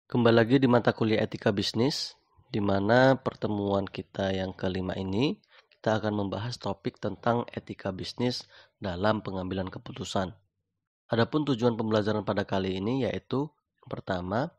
Kembali lagi di mata kuliah etika bisnis, di mana pertemuan kita yang kelima ini, kita akan membahas topik tentang etika bisnis dalam pengambilan keputusan. Adapun tujuan pembelajaran pada kali ini yaitu, yang pertama,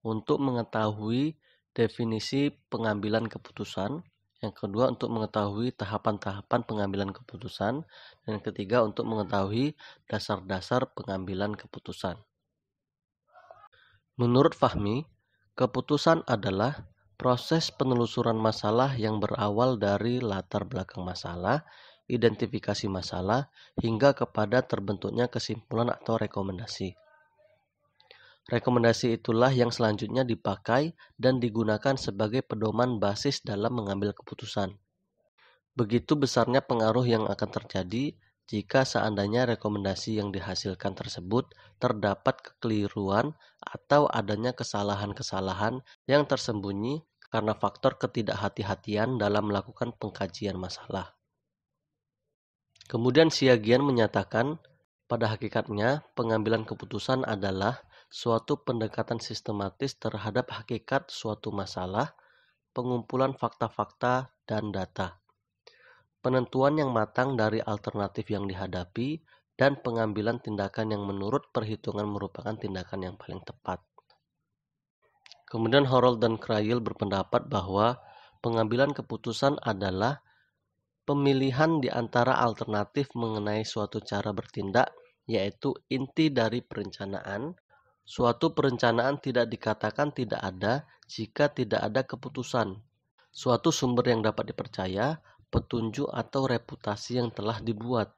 untuk mengetahui definisi pengambilan keputusan, yang kedua untuk mengetahui tahapan-tahapan pengambilan keputusan, dan yang ketiga untuk mengetahui dasar-dasar pengambilan keputusan. Menurut Fahmi, keputusan adalah proses penelusuran masalah yang berawal dari latar belakang masalah, identifikasi masalah, hingga kepada terbentuknya kesimpulan atau rekomendasi. Rekomendasi itulah yang selanjutnya dipakai dan digunakan sebagai pedoman basis dalam mengambil keputusan. Begitu besarnya pengaruh yang akan terjadi jika seandainya rekomendasi yang dihasilkan tersebut terdapat kekeliruan atau adanya kesalahan-kesalahan yang tersembunyi karena faktor ketidakhati-hatian dalam melakukan pengkajian masalah. Kemudian Siagian menyatakan, pada hakikatnya pengambilan keputusan adalah suatu pendekatan sistematis terhadap hakikat suatu masalah, pengumpulan fakta-fakta dan data, penentuan yang matang dari alternatif yang dihadapi, dan pengambilan tindakan yang menurut perhitungan merupakan tindakan yang paling tepat. Kemudian Horold dan Crail berpendapat bahwa pengambilan keputusan adalah pemilihan di antara alternatif mengenai suatu cara bertindak, yaitu inti dari perencanaan. Suatu perencanaan tidak dikatakan tidak ada jika tidak ada keputusan, suatu sumber yang dapat dipercaya, petunjuk atau reputasi yang telah dibuat.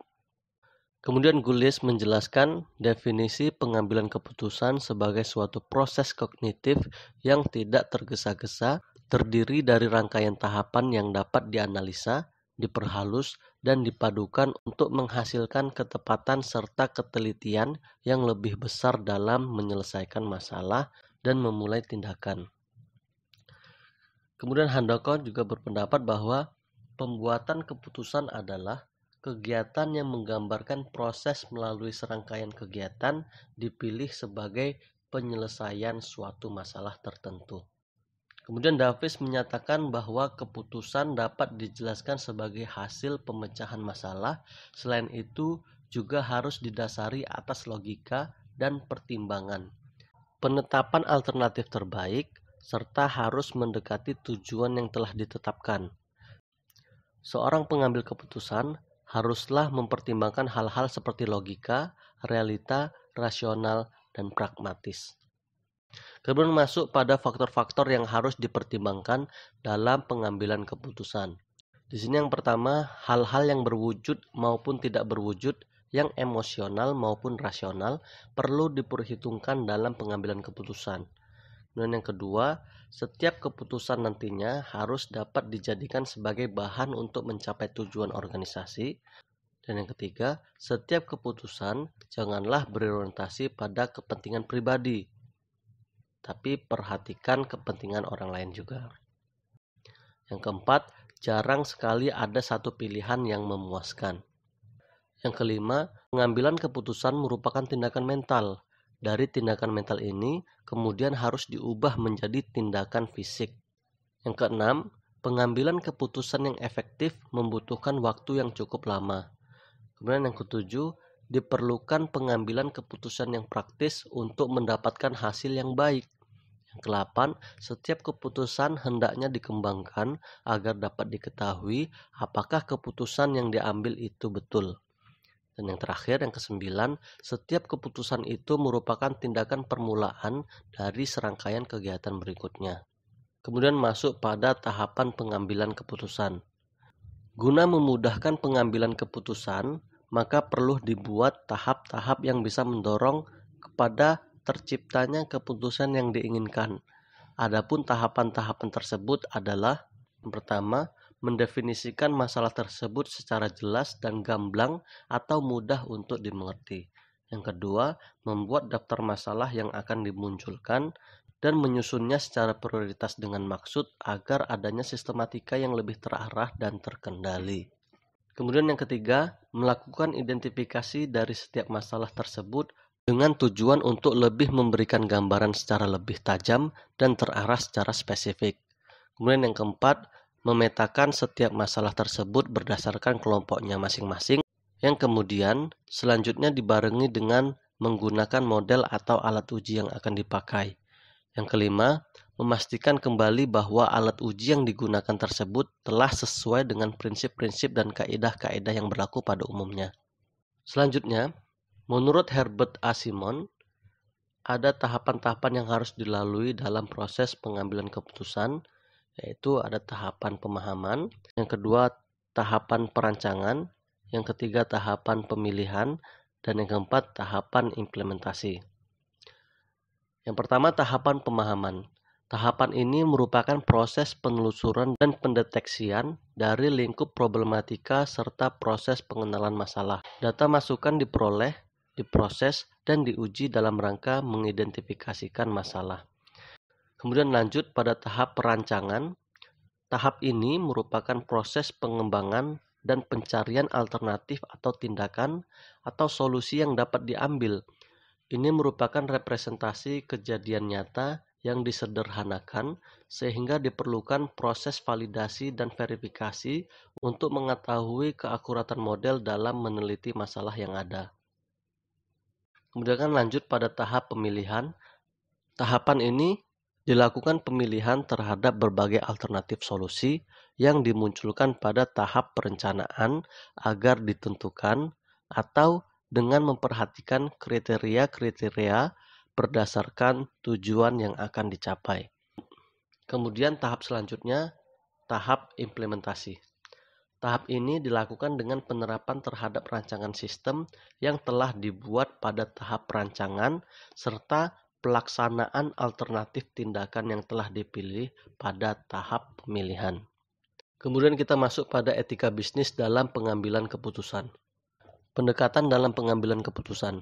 Kemudian Gulis menjelaskan definisi pengambilan keputusan sebagai suatu proses kognitif yang tidak tergesa-gesa, terdiri dari rangkaian tahapan yang dapat dianalisa, diperhalus, dan dipadukan untuk menghasilkan ketepatan serta ketelitian yang lebih besar dalam menyelesaikan masalah dan memulai tindakan. Kemudian Handoko juga berpendapat bahwa pembuatan keputusan adalah kegiatan yang menggambarkan proses melalui serangkaian kegiatan dipilih sebagai penyelesaian suatu masalah tertentu. Kemudian Davis menyatakan bahwa keputusan dapat dijelaskan sebagai hasil pemecahan masalah. Selain itu, juga harus didasari atas logika dan pertimbangan, penetapan alternatif terbaik, serta harus mendekati tujuan yang telah ditetapkan. Seorang pengambil keputusan haruslah mempertimbangkan hal-hal seperti logika, realita, rasional, dan pragmatis. Kemudian masuk pada faktor-faktor yang harus dipertimbangkan dalam pengambilan keputusan. Di sini yang pertama, hal-hal yang berwujud maupun tidak berwujud, yang emosional maupun rasional, perlu diperhitungkan dalam pengambilan keputusan. Dan yang kedua, setiap keputusan nantinya harus dapat dijadikan sebagai bahan untuk mencapai tujuan organisasi. Dan yang ketiga, setiap keputusan janganlah berorientasi pada kepentingan pribadi, tapi perhatikan kepentingan orang lain juga. Yang keempat, jarang sekali ada satu pilihan yang memuaskan. Yang kelima, pengambilan keputusan merupakan tindakan mental. Dari tindakan mental ini, kemudian harus diubah menjadi tindakan fisik. Yang keenam, pengambilan keputusan yang efektif membutuhkan waktu yang cukup lama. Kemudian yang ketujuh, diperlukan pengambilan keputusan yang praktis untuk mendapatkan hasil yang baik. Yang ke-8, setiap keputusan hendaknya dikembangkan agar dapat diketahui apakah keputusan yang diambil itu betul. Dan yang terakhir, yang ke-9, setiap keputusan itu merupakan tindakan permulaan dari serangkaian kegiatan berikutnya. Kemudian masuk pada tahapan pengambilan keputusan. Guna memudahkan pengambilan keputusan, maka perlu dibuat tahap-tahap yang bisa mendorong kepada terciptanya keputusan yang diinginkan. Adapun tahapan-tahapan tersebut adalah, yang pertama, mendefinisikan masalah tersebut secara jelas dan gamblang atau mudah untuk dimengerti. Yang kedua, membuat daftar masalah yang akan dimunculkan dan menyusunnya secara prioritas dengan maksud agar adanya sistematika yang lebih terarah dan terkendali. Kemudian yang ketiga, melakukan identifikasi dari setiap masalah tersebut dengan tujuan untuk lebih memberikan gambaran secara lebih tajam dan terarah secara spesifik. Kemudian yang keempat, memetakan setiap masalah tersebut berdasarkan kelompoknya masing-masing, yang kemudian selanjutnya dibarengi dengan menggunakan model atau alat uji yang akan dipakai. Yang kelima, memastikan kembali bahwa alat uji yang digunakan tersebut telah sesuai dengan prinsip-prinsip dan kaidah-kaidah yang berlaku pada umumnya. Selanjutnya, menurut Herbert A. Simon, ada tahapan-tahapan yang harus dilalui dalam proses pengambilan keputusan, yaitu ada tahapan pemahaman, yang kedua tahapan perancangan, yang ketiga tahapan pemilihan, dan yang keempat tahapan implementasi. Yang pertama, tahapan pemahaman. Tahapan ini merupakan proses penelusuran dan pendeteksian dari lingkup problematika serta proses pengenalan masalah. Data masukan diperoleh, diproses, dan diuji dalam rangka mengidentifikasikan masalah. Kemudian lanjut pada tahap perancangan. Tahap ini merupakan proses pengembangan dan pencarian alternatif atau tindakan atau solusi yang dapat diambil. Ini merupakan representasi kejadian nyata yang disederhanakan sehingga diperlukan proses validasi dan verifikasi untuk mengetahui keakuratan model dalam meneliti masalah yang ada. Kemudian lanjut pada tahap pemilihan. Tahapan ini dilakukan pemilihan terhadap berbagai alternatif solusi yang dimunculkan pada tahap perencanaan agar ditentukan atau dengan memperhatikan kriteria-kriteria berdasarkan tujuan yang akan dicapai. Kemudian tahap selanjutnya, tahap implementasi. Tahap ini dilakukan dengan penerapan terhadap rancangan sistem yang telah dibuat pada tahap perancangan serta pelaksanaan alternatif tindakan yang telah dipilih pada tahap pemilihan. Kemudian kita masuk pada etika bisnis dalam pengambilan keputusan. Pendekatan dalam pengambilan keputusan.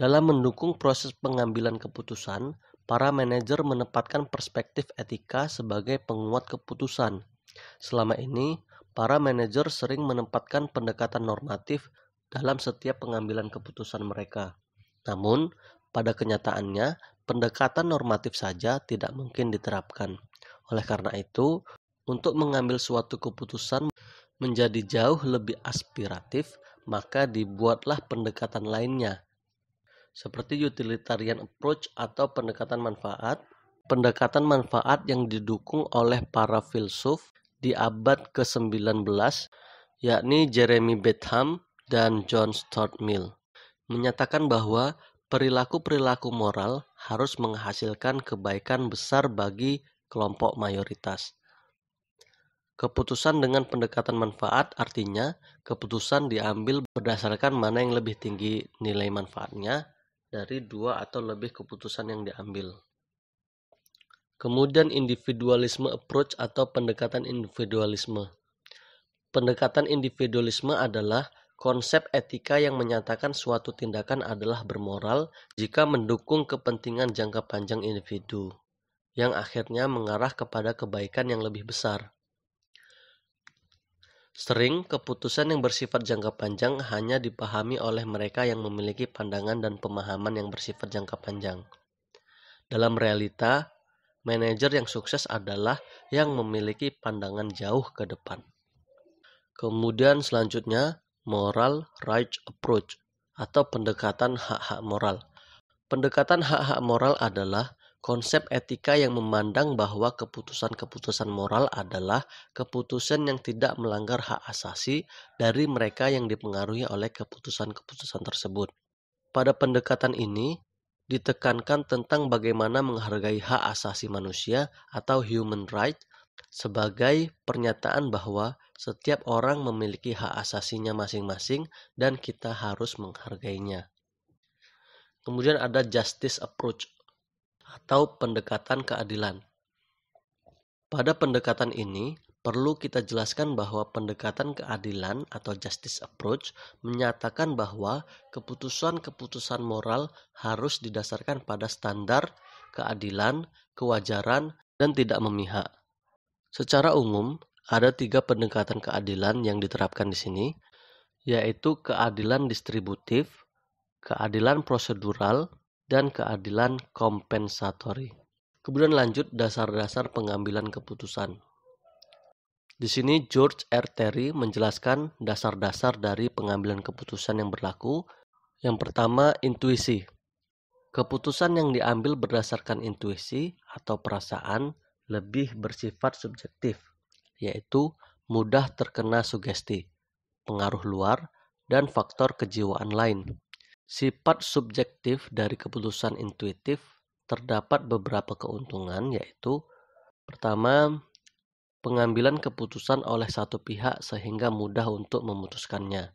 Dalam mendukung proses pengambilan keputusan, para manajer menempatkan perspektif etika sebagai penguat keputusan. Selama ini, para manajer sering menempatkan pendekatan normatif dalam setiap pengambilan keputusan mereka. Namun, pada kenyataannya, pendekatan normatif saja tidak mungkin diterapkan. Oleh karena itu, untuk mengambil suatu keputusan menjadi jauh lebih aspiratif, maka dibuatlah pendekatan lainnya, seperti utilitarian approach atau pendekatan manfaat. Pendekatan manfaat yang didukung oleh para filsuf di abad ke-19, yakni Jeremy Bentham dan John Stuart Mill, menyatakan bahwa perilaku-perilaku moral harus menghasilkan kebaikan besar bagi kelompok mayoritas. Keputusan dengan pendekatan manfaat artinya keputusan diambil berdasarkan mana yang lebih tinggi nilai manfaatnya dari dua atau lebih keputusan yang diambil. Kemudian individualisme approach atau pendekatan individualisme. Pendekatan individualisme adalah konsep etika yang menyatakan suatu tindakan adalah bermoral jika mendukung kepentingan jangka panjang individu, yang akhirnya mengarah kepada kebaikan yang lebih besar. Sering, keputusan yang bersifat jangka panjang hanya dipahami oleh mereka yang memiliki pandangan dan pemahaman yang bersifat jangka panjang. Dalam realita, manajer yang sukses adalah yang memiliki pandangan jauh ke depan. Kemudian selanjutnya, moral right approach atau pendekatan hak-hak moral. Pendekatan hak-hak moral adalah konsep etika yang memandang bahwa keputusan-keputusan moral adalah keputusan yang tidak melanggar hak asasi dari mereka yang dipengaruhi oleh keputusan-keputusan tersebut. Pada pendekatan ini, ditekankan tentang bagaimana menghargai hak asasi manusia atau human right sebagai pernyataan bahwa setiap orang memiliki hak asasinya masing-masing dan kita harus menghargainya. Kemudian ada justice approach atau pendekatan keadilan. Pada pendekatan ini, perlu kita jelaskan bahwa pendekatan keadilan atau justice approach menyatakan bahwa keputusan-keputusan moral harus didasarkan pada standar, keadilan, kewajaran, dan tidak memihak. Secara umum, ada 3 pendekatan keadilan yang diterapkan di sini, yaitu keadilan distributif, keadilan prosedural, dan keadilan kompensatori. Kemudian lanjut dasar-dasar pengambilan keputusan. Di sini George R. Terry menjelaskan dasar-dasar dari pengambilan keputusan yang berlaku. Yang pertama, intuisi. Keputusan yang diambil berdasarkan intuisi atau perasaan lebih bersifat subjektif, yaitu mudah terkena sugesti, pengaruh luar, dan faktor kejiwaan lain. Sifat subjektif dari keputusan intuitif terdapat beberapa keuntungan, yaitu pertama, pengambilan keputusan oleh satu pihak sehingga mudah untuk memutuskannya.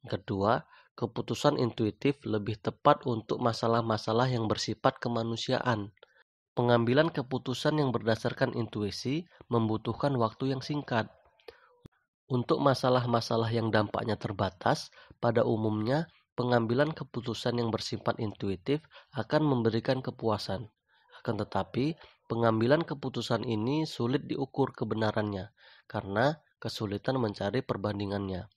Kedua, keputusan intuitif lebih tepat untuk masalah-masalah yang bersifat kemanusiaan. Pengambilan keputusan yang berdasarkan intuisi membutuhkan waktu yang singkat. Untuk masalah-masalah yang dampaknya terbatas, pada umumnya pengambilan keputusan yang bersifat intuitif akan memberikan kepuasan. Akan tetapi, pengambilan keputusan ini sulit diukur kebenarannya karena kesulitan mencari perbandingannya.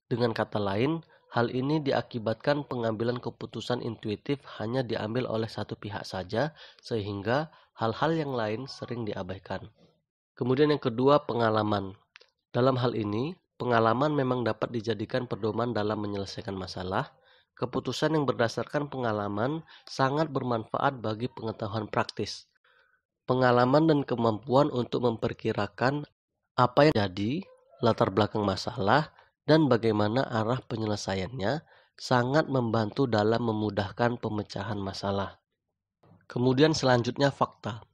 Dengan kata lain, hal ini diakibatkan pengambilan keputusan intuitif hanya diambil oleh satu pihak saja, sehingga hal-hal yang lain sering diabaikan. Kemudian yang kedua, pengalaman. Dalam hal ini, pengalaman memang dapat dijadikan pedoman dalam menyelesaikan masalah. Keputusan yang berdasarkan pengalaman sangat bermanfaat bagi pengetahuan praktis. Pengalaman dan kemampuan untuk memperkirakan apa yang terjadi, latar belakang masalah, dan bagaimana arah penyelesaiannya sangat membantu dalam memudahkan pemecahan masalah. Kemudian selanjutnya fakta.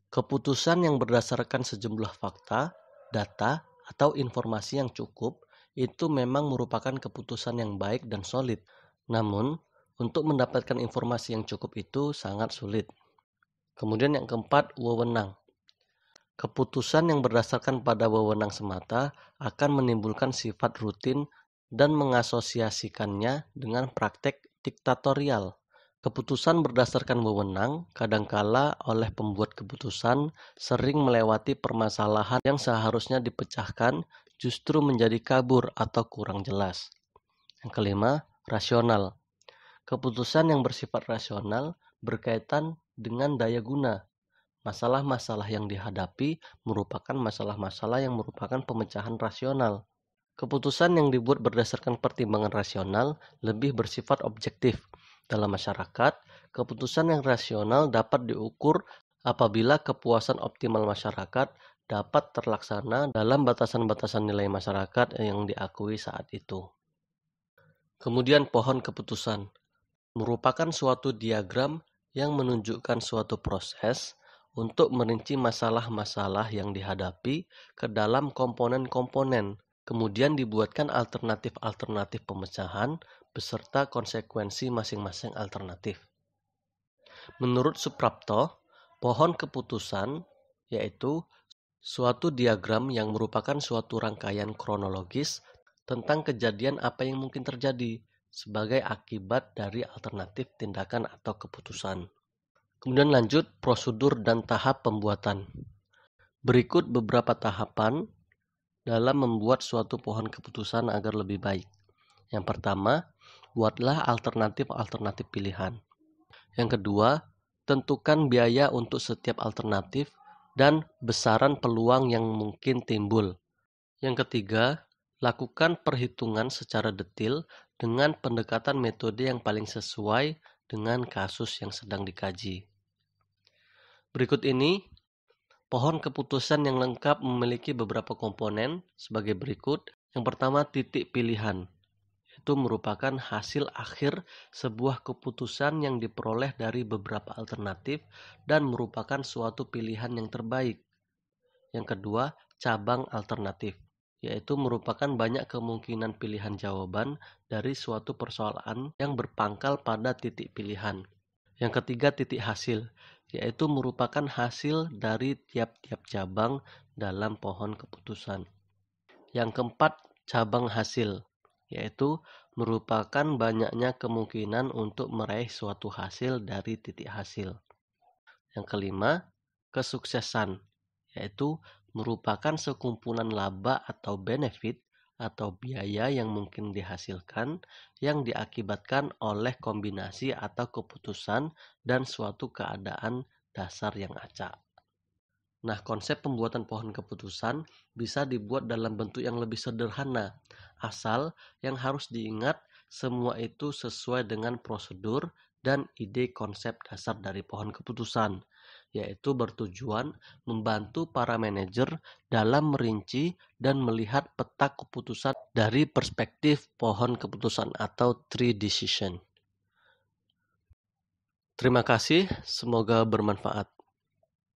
Keputusan yang berdasarkan sejumlah fakta, data, atau informasi yang cukup itu memang merupakan keputusan yang baik dan solid. Namun, untuk mendapatkan informasi yang cukup itu sangat sulit. Kemudian yang keempat, wewenang. Keputusan yang berdasarkan pada wewenang semata akan menimbulkan sifat rutin dan mengasosiasikannya dengan praktek diktatorial. Keputusan berdasarkan wewenang kadangkala oleh pembuat keputusan sering melewati permasalahan yang seharusnya dipecahkan justru menjadi kabur atau kurang jelas. Yang kelima, rasional. Keputusan yang bersifat rasional berkaitan dengan daya guna. Masalah-masalah yang dihadapi merupakan masalah-masalah yang merupakan pemecahan rasional. Keputusan yang dibuat berdasarkan pertimbangan rasional lebih bersifat objektif. Dalam masyarakat, keputusan yang rasional dapat diukur apabila kepuasan optimal masyarakat dapat terlaksana dalam batasan-batasan nilai masyarakat yang diakui saat itu. Kemudian pohon keputusan merupakan suatu diagram yang menunjukkan suatu proses untuk merinci masalah-masalah yang dihadapi ke dalam komponen-komponen. Kemudian dibuatkan alternatif-alternatif pemecahan beserta konsekuensi masing-masing alternatif. Menurut Suprapto, pohon keputusan yaitu suatu diagram yang merupakan suatu rangkaian kronologis tentang kejadian apa yang mungkin terjadi sebagai akibat dari alternatif tindakan atau keputusan. Kemudian lanjut prosedur dan tahap pembuatan. Berikut beberapa tahapan dalam membuat suatu pohon keputusan agar lebih baik. Yang pertama, buatlah alternatif-alternatif pilihan. Yang kedua, tentukan biaya untuk setiap alternatif dan besaran peluang yang mungkin timbul. Yang ketiga, lakukan perhitungan secara detail dengan pendekatan metode yang paling sesuai dengan kasus yang sedang dikaji. Berikut ini, pohon keputusan yang lengkap memiliki beberapa komponen sebagai berikut. Yang pertama, titik pilihan. Itu merupakan hasil akhir sebuah keputusan yang diperoleh dari beberapa alternatif dan merupakan suatu pilihan yang terbaik. Yang kedua, cabang alternatif, yaitu merupakan banyak kemungkinan pilihan jawaban dari suatu persoalan yang berpangkal pada titik pilihan. Yang ketiga, titik hasil, yaitu merupakan hasil dari tiap-tiap cabang dalam pohon keputusan. Yang keempat, cabang hasil, yaitu merupakan banyaknya kemungkinan untuk meraih suatu hasil dari titik hasil. Yang kelima, kesuksesan, yaitu merupakan sekumpulan laba atau benefit atau biaya yang mungkin dihasilkan yang diakibatkan oleh kombinasi atau keputusan dan suatu keadaan dasar yang acak. Nah, konsep pembuatan pohon keputusan bisa dibuat dalam bentuk yang lebih sederhana, asal yang harus diingat semua itu sesuai dengan prosedur dan ide konsep dasar dari pohon keputusan, yaitu bertujuan membantu para manajer dalam merinci dan melihat peta keputusan dari perspektif pohon keputusan atau tree decision. Terima kasih, semoga bermanfaat.